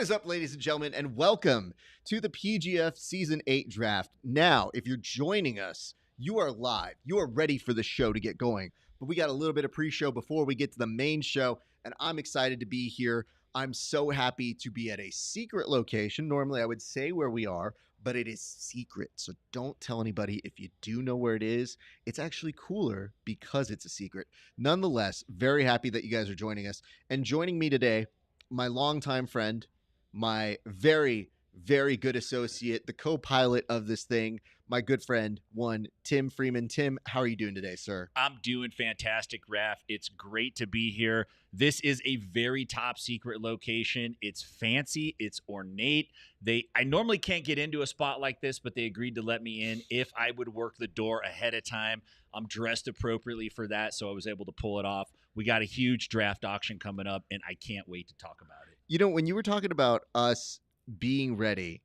What is up, ladies and gentlemen, and welcome to the PGF Season 8 draft. Now, if you're joining us, you are live. You are ready for the show to get going. But we got a little bit of pre-show before we get to the main show, and I'm excited to be here. I'm so happy to be at a secret location. Normally, I would say where we are, but it is secret. So don't tell anybody. If you do know where it is, it's actually cooler because it's a secret. Nonetheless, very happy that you guys are joining us. And joining me today, my longtime friend, my very, very good associate, the co-pilot of this thing, my good friend, Tim Freeman. Tim, how are you doing today, sir? I'm doing fantastic, Raph. It's great to be here. This is a very top secret location. It's fancy. It's ornate. I normally can't get into a spot like this, but they agreed to let me in if I would work the door ahead of time. I'm dressed appropriately for that, so I was able to pull it off. We got a huge draft auction coming up, and I can't wait to talk about it. You know, when you were talking about us being ready,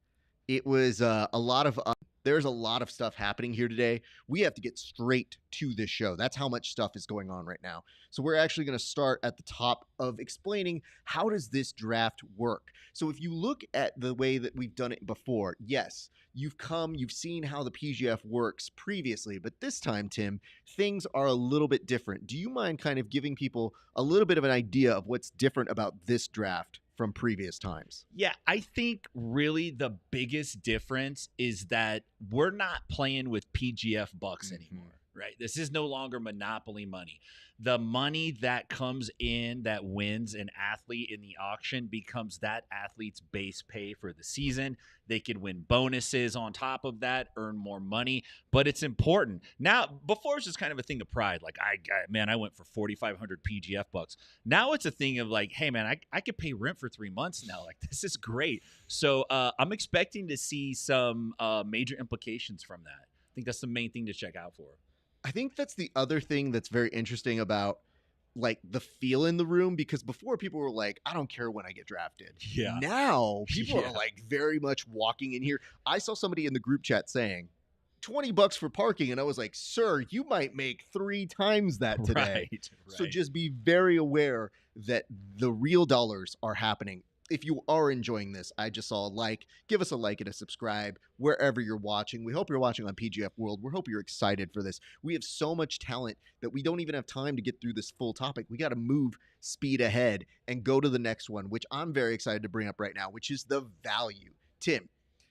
it was there's a lot of stuff happening here today. We have to get straight to this show. That's how much stuff is going on right now. So we're actually going to start at the top of explaining how does this draft work. So if you look at the way that we've done it before, yes, you've seen how the PGF works previously, but this time, Tim, things are a little bit different. Do you mind kind of giving people a little bit of an idea of what's different about this draft from previous times? Yeah, I think really the biggest difference is that we're not playing with PGF bucks anymore, right? This is no longer monopoly money. The money that comes in that wins an athlete in the auction becomes that athlete's base pay for the season. They can win bonuses on top of that, earn more money, but it's important. Now, before it's just kind of a thing of pride. Like, I went for 4,500 PGF bucks. Now it's a thing of like, hey, man, I could pay rent for 3 months now. Like, this is great. So I'm expecting to see some major implications from that. I think that's the main thing to check out for. I think that's the other thing that's very interesting about like the feel in the room, because before people were like, I don't care when I get drafted. Yeah. Now people are like very much walking in here. I saw somebody in the group chat saying $20 for parking. And I was like, sir, you might make 3 times that today. Right. So just be very aware that the real dollars are happening. If you are enjoying this, I just saw a like. Give us a like and a subscribe wherever you're watching. We hope you're watching on PGF World. We hope you're excited for this. We have so much talent that we don't even have time to get through this full topic. We got to move speed ahead and go to the next one, which I'm very excited to bring up right now, which is the value. Tim,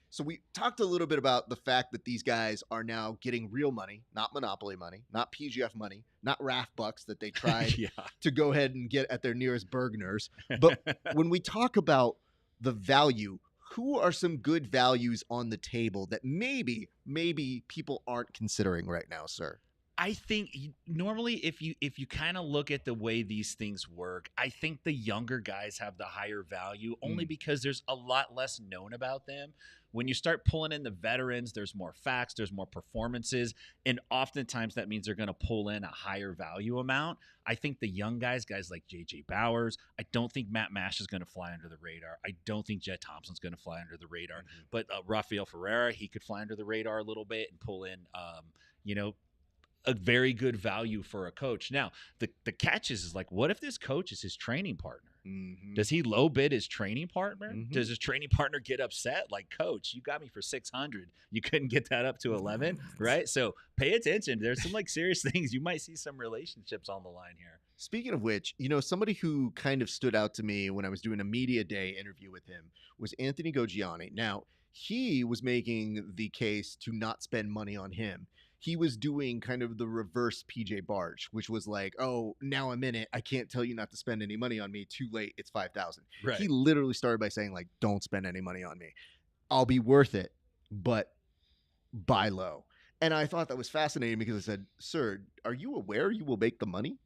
so we talked a little bit about the fact that these guys are now getting real money, not monopoly money, not PGF money, not RAF bucks that they tried to go ahead and get at their nearest Bergners. But when we talk about the value, who are some good values on the table that maybe people aren't considering right now, sir? I think normally if you kind of look at the way these things work, I think the younger guys have the higher value only because there's a lot less known about them. When you start pulling in the veterans, there's more facts, there's more performances, and oftentimes that means they're going to pull in a higher value amount. I think the young guys like J.J. Bowers, I don't think Matt Mash is going to fly under the radar. I don't think Jet Thompson's going to fly under the radar. But Rafael Ferreira, he could fly under the radar a little bit and pull in, a very good value for a coach. Now, the catch is like, what if this coach is his training partner? Does he low bid his training partner? Does his training partner get upset? Like, coach, you got me for 600. You couldn't get that up to 11, right? So pay attention. There's some like serious things. You might see some relationships on the line here. Speaking of which, somebody who kind of stood out to me when I was doing a media day interview with him was Anthony Goggiani. Now, he was making the case to not spend money on him. He was doing kind of the reverse PJ Barge, which was like, oh, now I'm in it. I can't tell you not to spend any money on me. Too late. It's 5,000. Right. He literally started by saying like, don't spend any money on me. I'll be worth it, but buy low. And I thought that was fascinating because I said, sir, are you aware you will make the money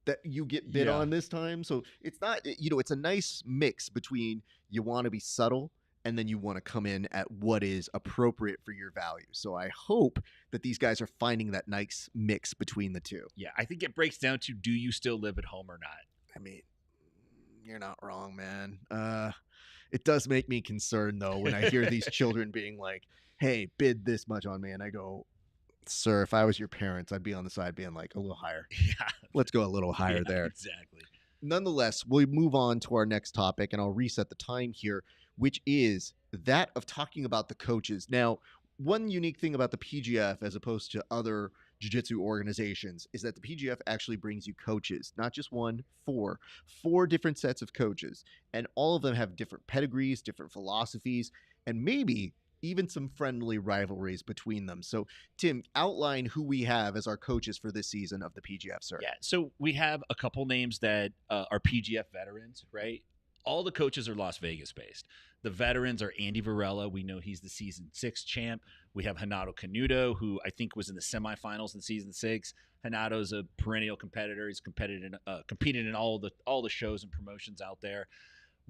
that you get bid on this time? So it's not, it's a nice mix between you want to be subtle and then you want to come in at what is appropriate for your value. So I hope that these guys are finding that nice mix between the two. Yeah, I think it breaks down to, do you still live at home or not? I mean, you're not wrong, man. It does make me concerned, though, when I hear these children being like, hey, bid this much on me. And I go, sir, if I was your parents, I'd be on the side being like, a little higher. Yeah. Let's go a little higher there. Exactly. Nonetheless, we'll move on to our next topic, and I'll reset the time here, which is that of talking about the coaches. Now, one unique thing about the PGF as opposed to other jiu-jitsu organizations is that the PGF actually brings you coaches, not just one, four different sets of coaches, and all of them have different pedigrees, different philosophies, and maybe even some friendly rivalries between them. So, Tim, outline who we have as our coaches for this season of the PGF, sir. Yeah, so we have a couple names that are PGF veterans, right? All the coaches are Las Vegas based. The veterans are Andy Varela. We know he's the season 6 champ. We have Hanato Canuto, who I think was in the semifinals in season 6. Hanato's a perennial competitor. He's competed in all the shows and promotions out there.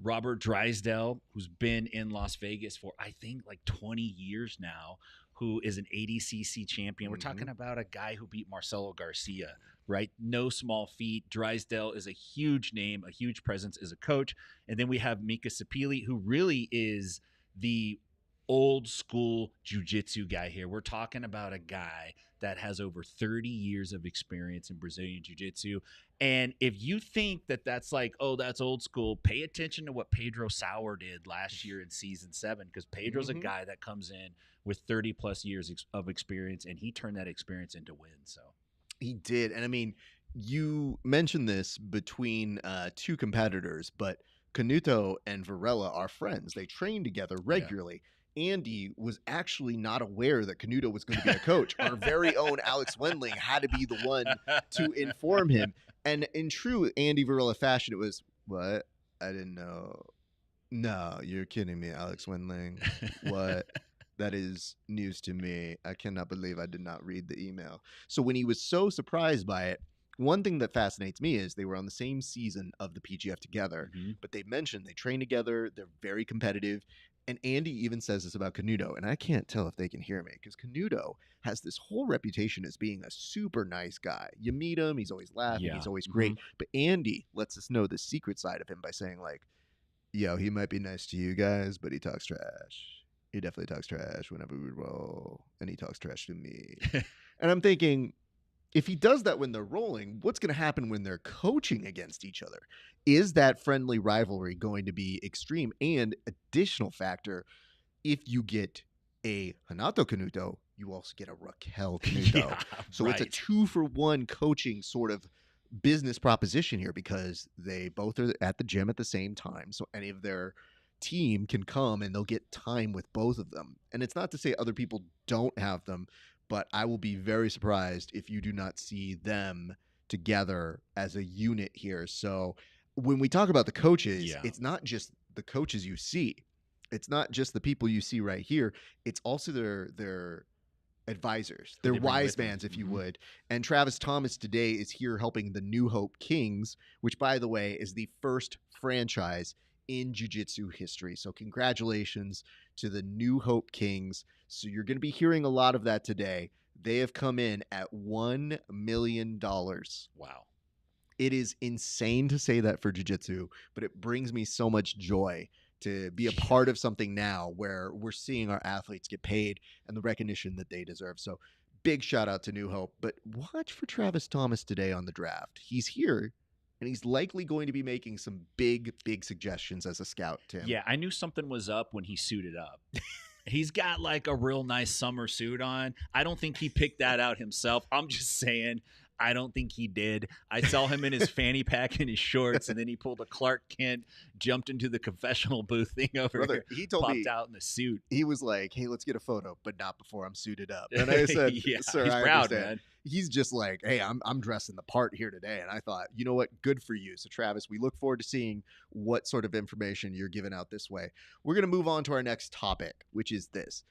Robert Drysdale, who's been in Las Vegas for I think like 20 years now, who is an ADCC champion. We're talking about a guy who beat Marcelo Garcia, right? No small feat. Drysdale is a huge name, a huge presence as a coach. And then we have Mika Sapili, who really is the old school jiu-jitsu guy here. We're talking about a guy that has over 30 years of experience in Brazilian jiu-jitsu. And if you think that that's like, oh, that's old school, pay attention to what Pedro Sauer did last year in season 7, because Pedro's a guy that comes in with 30 plus years of experience, and he turned that experience into wins. So he did. And I mean, you mentioned this between two competitors, but Canuto and Varela are friends. They train together regularly. Yeah. Andy was actually not aware that Canuto was going to be a coach. Our very own Alex Wendling had to be the one to inform him. And in true Andy Varela fashion, it was, what? I didn't know. No, you're kidding me, Alex Wendling. What? That is news to me. I cannot believe I did not read the email. So when he was so surprised by it, one thing that fascinates me is they were on the same season of the PGF together, but they mentioned they train together. They're very competitive. And Andy even says this about Canuto, and I can't tell if they can hear me because Canuto has this whole reputation as being a super nice guy. You meet him, he's always laughing, he's always great. But Andy lets us know the secret side of him by saying, like, yo, he might be nice to you guys, but he talks trash. He definitely talks trash whenever we roll, and he talks trash to me. And I'm thinking, if he does that when they're rolling, what's going to happen when they're coaching against each other? Is that friendly rivalry going to be extreme? And additional factor, if you get a Hanato Canuto, you also get a Raquel Canuto. Yeah, so it's a 2-for-1 coaching sort of business proposition here because they both are at the gym at the same time. So any of their team can come and they'll get time with both of them. And it's not to say other people don't have them, but I will be very surprised if you do not see them together as a unit here. So when we talk about the coaches, it's not just the coaches you see. It's not just the people you see right here. It's also their advisors, their wise mans, if you would. And Travis Thomas today is here helping the New Hope Kings, which, by the way, is the first franchise in jiu-jitsu history. So congratulations to the New Hope Kings. So you're going to be hearing a lot of that today. They have come in at $1 million. Wow. It is insane to say that for jiu-jitsu, but it brings me so much joy to be a part of something now where we're seeing our athletes get paid and the recognition that they deserve. So big shout out to New Hope, but watch for Travis Thomas today on the draft. He's here. And he's likely going to be making some big suggestions as a scout, Tim. Yeah, I knew something was up when he suited up. He's got like a real nice summer suit on. I don't think he picked that out himself. I'm just saying, I don't think he did. I saw him in his fanny pack and his shorts, and then he pulled a Clark Kent, jumped into the confessional booth thing over here. He told popped me out in the suit. He was like, "Hey, let's get a photo, but not before I'm suited up." And I said, yeah, "Sir, he's I proud, understand." Man. He's just like, "Hey, I'm dressing the part here today." And I thought, you know what? Good for you. So Travis, we look forward to seeing what sort of information you're giving out this way. We're going to move on to our next topic, which is this.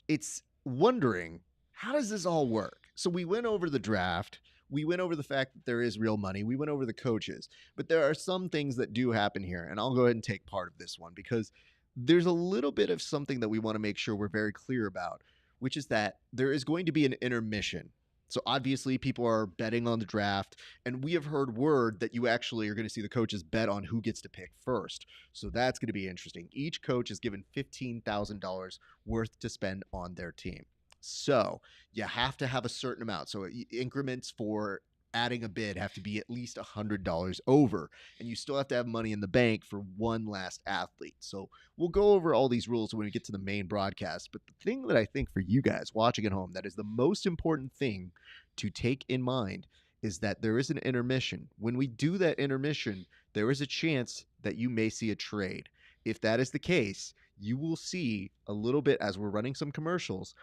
It's wondering, how does this all work? So we went over the draft. We went over the fact that there is real money. We went over the coaches. But there are some things that do happen here. And I'll go ahead and take part of this one because there's a little bit of something that we want to make sure we're very clear about, which is that there is going to be an intermission. So obviously people are betting on the draft, and we have heard word that you actually are going to see the coaches bet on who gets to pick first. So that's going to be interesting. Each coach is given $15,000 worth to spend on their team. So you have to have a certain amount. So increments for adding a bid have to be at least $100 over, and you still have to have money in the bank for one last athlete. So we'll go over all these rules when we get to the main broadcast. But the thing that I think for you guys watching at home, that is the most important thing to take in mind is that there is an intermission. When we do that intermission, there is a chance that you may see a trade. If that is the case, you will see a little bit as we're running some commercials.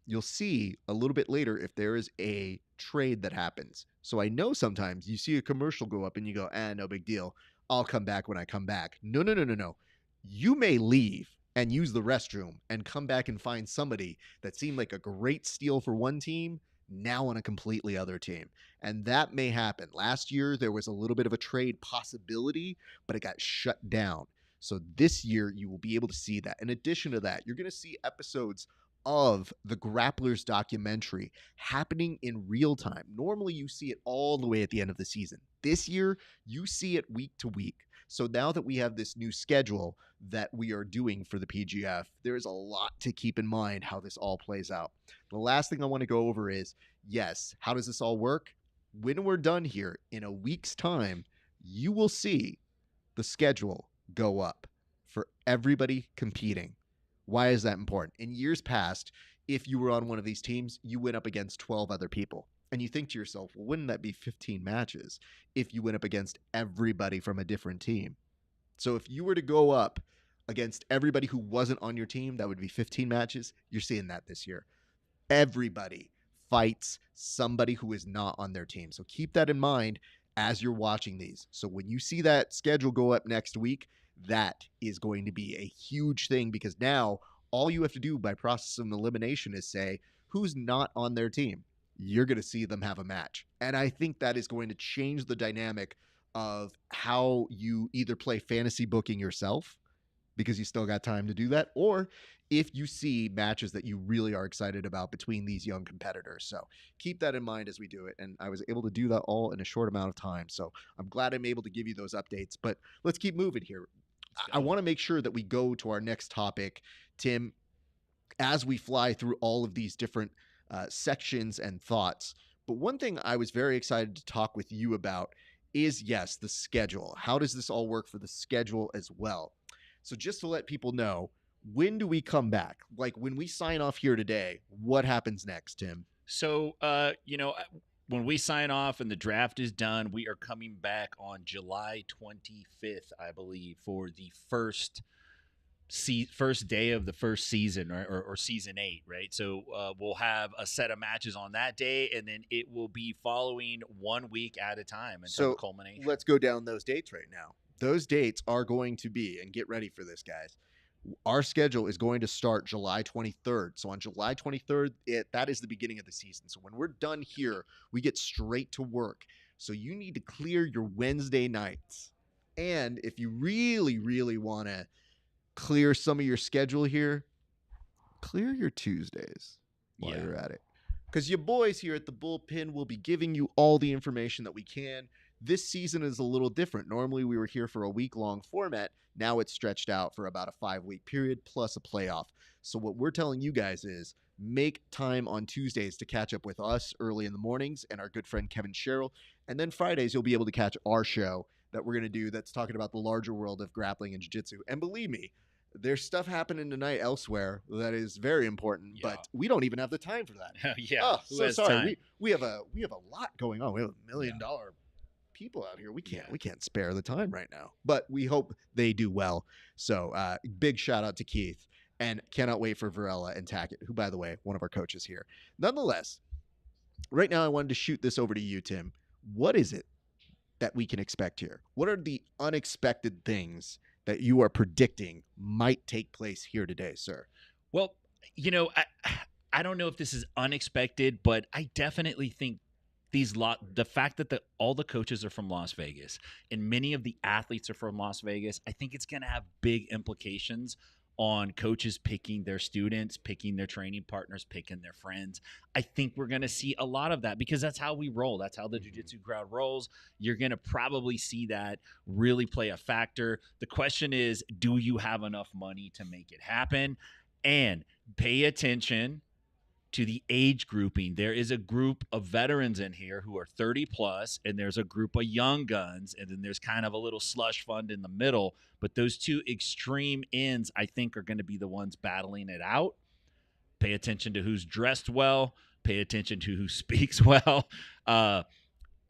You'll see a little bit later if there is a trade that happens. So I know sometimes you see a commercial go up and you go, no big deal. I'll come back when I come back. No. You may leave and use the restroom and come back and find somebody that seemed like a great steal for one team now on a completely other team. And that may happen. Last year, there was a little bit of a trade possibility, but it got shut down. So this year, you will be able to see that. In addition to that, you're going to see episodes of the Grapplers documentary happening in real time. Normally, you see it all the way at the end of the season. This year, you see it week to week. So now that we have this new schedule that we are doing for the PGF, there is a lot to keep in mind how this all plays out. The last thing I want to go over is, yes, how does this all work? When we're done here in a week's time, you will see the schedule go up for everybody competing. Why is that important? In years past, if you were on one of these teams, you went up against 12 other people. And you think to yourself, well, wouldn't that be 15 matches if you went up against everybody from a different team? So if you were to go up against everybody who wasn't on your team, that would be 15 matches. You're seeing that this year. Everybody fights somebody who is not on their team. So keep that in mind as you're watching these. So when you see that schedule go up next week, that is going to be a huge thing, because now all you have to do by process of elimination is say who's not on their team. You're going to see them have a match. And I think that is going to change the dynamic of how you either play fantasy booking yourself, because you still got time to do that, or if you see matches that you really are excited about between these young competitors. So keep that in mind as we do it. And I was able to do that all in a short amount of time. So I'm glad I'm able to give you those updates. But let's keep moving here. I want to make sure that we go to our next topic, Tim, as we fly through all of these different sections and thoughts. But one thing I was very excited to talk with you about is, yes, the schedule. How does this all work for the schedule as well? So just to let people know, when do we come back? Like when we sign off here today, what happens next, Tim? So, when we sign off and the draft is done, we are coming back on July 25th, I believe, for the first day of the first season, or season 8, right? So we'll have a set of matches on that day, and then it will be following 1 week at a time until the culmination. Let's go down those dates right now. Those dates are going to be, and get ready for this, guys. Our schedule is going to start July 23rd. So on July 23rd, that is the beginning of the season. So when we're done here, we get straight to work. So you need to clear your Wednesday nights. And if you really, really want to clear some of your schedule here, clear your Tuesdays while you're at it. Because your boys here at the Bullpen will be giving you all the information that we can. This season is a little different. Normally we were here for a week-long format. Now it's stretched out for about a 5-week period plus a playoff. So what we're telling you guys is make time on Tuesdays to catch up with us early in the mornings and our good friend Kevin Sherrill. And then Fridays you'll be able to catch our show that we're going to do that's talking about the larger world of grappling and jiu-jitsu. And believe me, there's stuff happening tonight elsewhere that is very important, but we don't even have the time for that. So sorry. We have a lot going on. We have $1 million people out here. We can't spare the time right now, but we hope they do well. So big shout out to Keith, and cannot wait for Varela and Tackett, who, by the way, one of our coaches here. Nonetheless, right now I wanted to shoot this over to you, Tim. What is it that we can expect here? What are the unexpected things that you are predicting might take place here today, sir? Well, I don't know if this is unexpected, but I definitely think the fact that all the coaches are from Las Vegas and many of the athletes are from Las Vegas, I think it's going to have big implications on coaches picking their students, picking their training partners, picking their friends. I think we're going to see a lot of that because that's how we roll. That's how the jiu-jitsu crowd rolls. You're going to probably see that really play a factor. The question is, do you have enough money to make it happen? And pay attention to the age grouping. There is a group of veterans in here who are 30 plus, and there's a group of young guns, and then there's kind of a little slush fund in the middle. But those two extreme ends, I think, are going to be the ones battling it out. Pay attention to who's dressed well. Pay attention to who speaks well. Got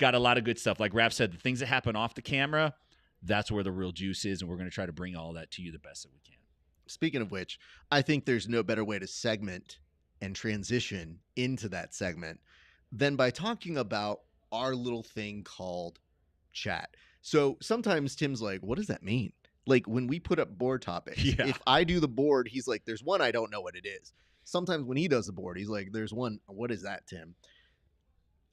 a lot of good stuff. Like Raph said, the things that happen off the camera, that's where the real juice is, and we're going to try to bring all that to you the best that we can. Speaking of which, I think there's no better way to segment and transition into that segment than by talking about our little thing called chat. So sometimes Tim's like, what does that mean? Like when we put up board topics, if I do the board, he's like, there's one, I don't know what it is. Sometimes when he does the board, he's like, there's one, what is that, Tim?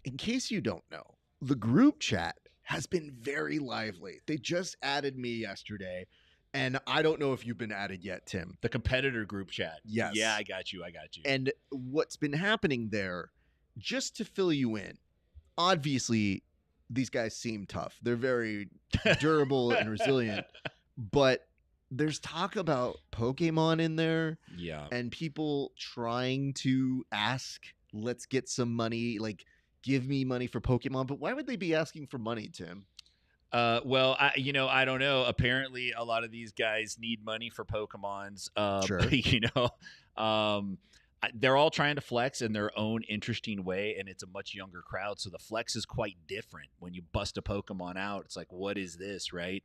In case you don't know, the group chat has been very lively. They just added me yesterday. And I don't know if you've been added yet, Tim. The competitor group chat. Yes. Yeah, I got you. And what's been happening there, just to fill you in, obviously, these guys seem tough. They're very durable and resilient. But there's talk about Pokemon in there. Yeah. And people trying to ask, let's get some money, like, give me money for Pokemon. But why would they be asking for money, Tim? Well, I don't know. Apparently, a lot of these guys need money for Pokemons. Sure. They're all trying to flex in their own interesting way, and it's a much younger crowd, so the flex is quite different. When you bust a Pokemon out, it's like, what is this, right?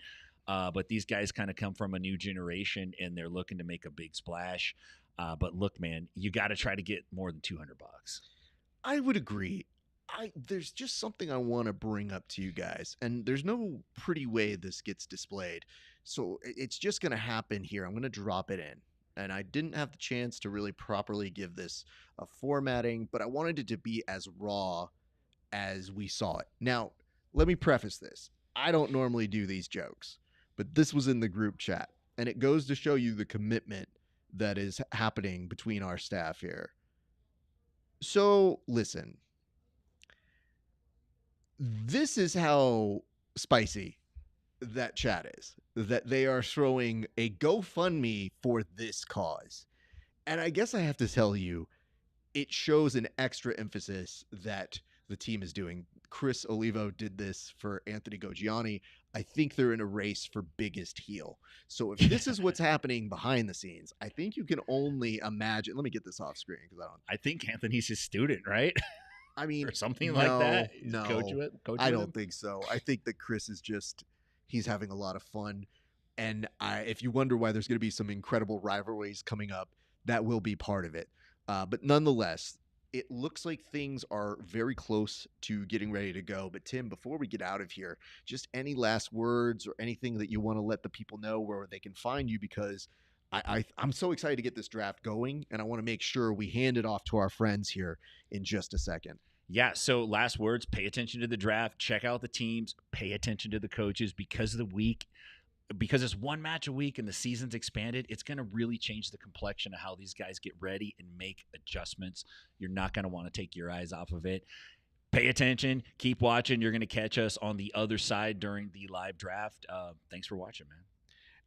But these guys kind of come from a new generation, and they're looking to make a big splash. But look, man, you got to try to get more than $200. I would agree. There's just something I want to bring up to you guys, and there's no pretty way this gets displayed, so it's just going to happen here. I'm going to drop it in, and I didn't have the chance to really properly give this a formatting, but I wanted it to be as raw as we saw it. Now, let me preface this. I don't normally do these jokes, but this was in the group chat, and it goes to show you the commitment that is happening between our staff here. So, listen. This is how spicy that chat is, that they are throwing a GoFundMe for this cause. And I guess I have to tell you, it shows an extra emphasis that the team is doing. Chris Olivo did this for Anthony Goggiani. I think they're in a race for biggest heel. So if this is what's happening behind the scenes, I think you can only imagine. Let me get this off screen because I think Anthony's his student, right? I mean, or something like that. No, coach I don't think so. I think that Chris is he's having a lot of fun. And if you wonder why there's going to be some incredible rivalries coming up, that will be part of it. But nonetheless, it looks like things are very close to getting ready to go. But Tim, before we get out of here, just any last words or anything that you want to let the people know where they can find you, because I'm so excited to get this draft going, and I want to make sure we hand it off to our friends here in just a second. Yeah, so last words, pay attention to the draft, check out the teams, pay attention to the coaches because it's one match a week and the season's expanded, it's going to really change the complexion of how these guys get ready and make adjustments. You're not going to want to take your eyes off of it. Pay attention, keep watching. You're going to catch us on the other side during the live draft. Thanks for watching, man.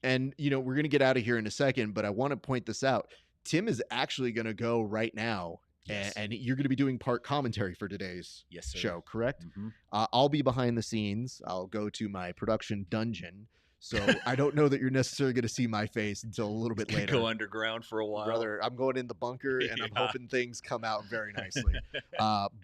And, we're going to get out of here in a second, but I want to point this out. Tim is actually going to go right now. Yes. And you're going to be doing part commentary for today's show, correct? Mm-hmm. I'll be behind the scenes. I'll go to my production dungeon. So I don't know that you're necessarily going to see my face until a little bit later. Go underground for a while. Brother, I'm going in the bunker, and I'm hoping things come out very nicely.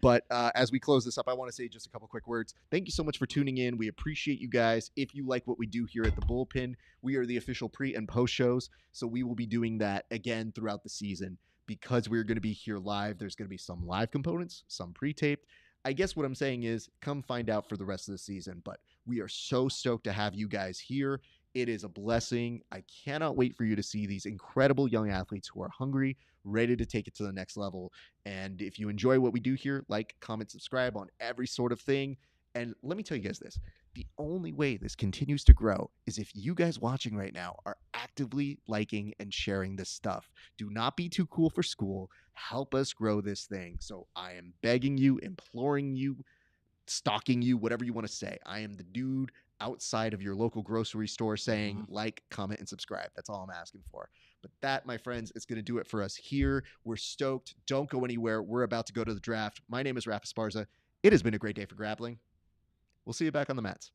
But as we close this up, I want to say just a couple quick words. Thank you so much for tuning in. We appreciate you guys. If you like what we do here at the Bullpen, we are the official pre- and post shows. So we will be doing that again throughout the season. Because we're going to be here live, there's going to be some live components, some pre-taped. I guess what I'm saying is come find out for the rest of the season. But we are so stoked to have you guys here. It is a blessing. I cannot wait for you to see these incredible young athletes who are hungry, ready to take it to the next level. And if you enjoy what we do here, like, comment, subscribe on every sort of thing. And let me tell you guys this. The only way this continues to grow is if you guys watching right now are actively liking and sharing this stuff. Do not be too cool for school. Help us grow this thing. So I am begging you, imploring you, stalking you, whatever you want to say. I am the dude outside of your local grocery store saying like, comment, and subscribe. That's all I'm asking for. But that, my friends, is going to do it for us here. We're stoked. Don't go anywhere. We're about to go to the draft. My name is Esparza. It has been a great day for grappling. We'll see you back on the mats.